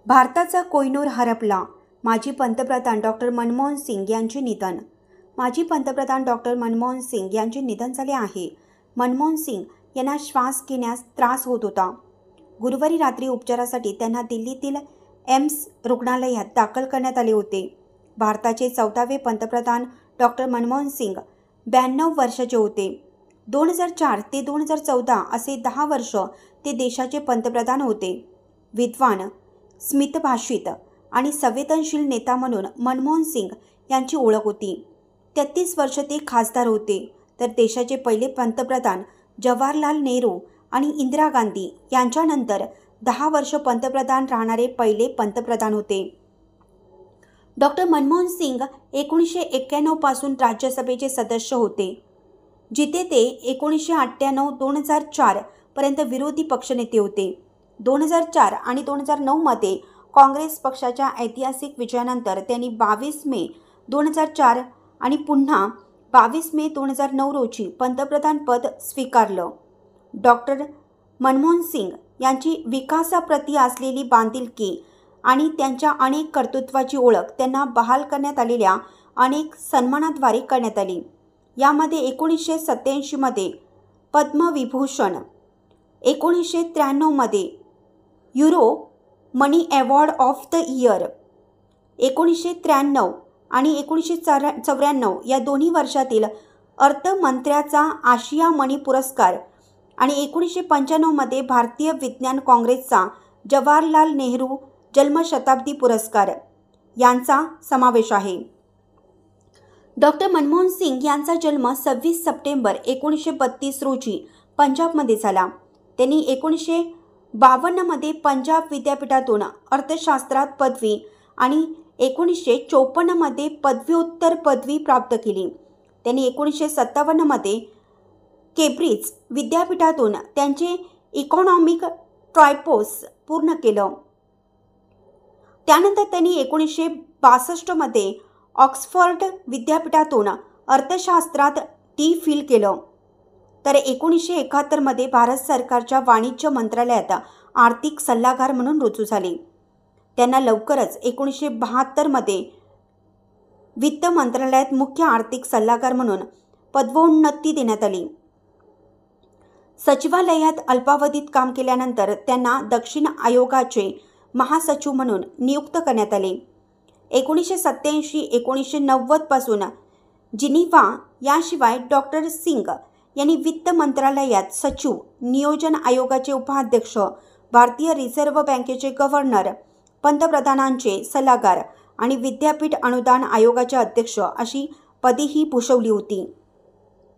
भारताचा कोहिनूर हरपला. माजी पंतप्रधान डॉक्टर मनमोहन सिंग यांचे निधन. माजी पंतप्रधान डॉक्टर मनमोहन सिंग यांचे निधन झाले आहे. मनमोहन सिंग यांना श्वास घेण्यास त्रास होत होता. गुरुवारी रात्री उपचारासाठी त्यांना दिल्लीतील एम्स रुग्णालयात दाखल करण्यात आले होते. भारताचे 14वे पंतप्रधान डॉक्टर मनमोहन सिंग 92 वर्षाचे होते. 2004 ते 2014 असे 10 वर्ष ते देशाचे पंतप्रधान होते. विद्वान, स्मितभाषित आणि संवेदनशील नेता म्हणून मनमोहन सिंग यांची ओळख होती. 33 वर्ष ते खासदार होते, तर देशाचे पहिले पंतप्रधान जवाहरलाल नेहरू आणि इंदिरा गांधी यांच्यानंतर 10 वर्ष पंतप्रधान राहणारे पहिले पंतप्रधान होते. डॉक्टर मनमोहन सिंग 1991 पासून राज्यसभेचे सदस्य होते, जिथे ते 1998-2004 पर्यंत विरोधी पक्षनेते होते. 2004 आणि 2009 मध्ये काँग्रेस पक्षाच्या ऐतिहासिक विजयानंतर त्यांनी 22 मे 2004 आणि पुन्हा 22 मे 2009 रोजी पंतप्रधान पद स्वीकारलं. डॉक्टर मनमोहन सिंग यांची विकासाप्रती असलेली बांधिलकी आणि त्यांच्या अनेक कर्तृत्वाची ओळख त्यांना बहाल करण्यात आलेल्या अनेक सन्मानाद्वारे करण्यात आली. यामध्ये 1987 मध्ये पद्मविभूषण, 1993 मध्ये euro money award of the year, 1993 आणि 1994 या दोन्ही वर्षातील अर्थमंत्र्याचा आशिया मनी पुरस्कार आणि 1995 मध्ये भारतीय विज्ञान काँग्रेसचा जवाहरलाल नेहरू जन्मशताब्दी पुरस्कार यांचा समावेश आहे. डॉक्टर मनमोहन सिंग यांचा जन्म 26 सप्टेंबर 1932 रोजी पंजाबमध्ये झाला. त्यांनी 1952 मध्ये पंजाब विद्यापीठातून अर्थशास्त्रात पदवी आणि 1954 मध्ये पदव्युत्तर पदवी प्राप्त केली. त्यांनी 1957 मध्ये केम्ब्रिज विद्यापीठातून त्यांचे इकॉनॉमिक ट्रायपोस पूर्ण केलं. त्यानंतर त्यांनी 1962 मध्ये ऑक्सफर्ड विद्यापीठातून अर्थशास्त्रात डी.फिल केलं. तर 1971 मध्ये भारत सरकारच्या वाणिज्य मंत्रालयात आर्थिक सल्लागार म्हणून रुजू झाले. त्यांना लवकरच 1972 मध्ये वित्त मंत्रालयात मुख्य आर्थिक सल्लागार म्हणून पदोन्नती देण्यात आली. सचिवालयात अल्पावधीत काम केल्यानंतर त्यांना दक्षिण आयोगाचे महासचिव म्हणून नियुक्त करण्यात आले. 1987-1990 पासून जिनिव्हा याशिवाय डॉक्टर सिंग यांनी वित्त मंत्रालयात सचिव, नियोजन आयोगाचे उपाध्यक्ष, भारतीय रिझर्व्ह बँकेचे गव्हर्नर, पंतप्रधानांचे सल्लागार आणि विद्यापीठ अनुदान आयोगाचे अध्यक्ष अशी पदेही भूषवली होती.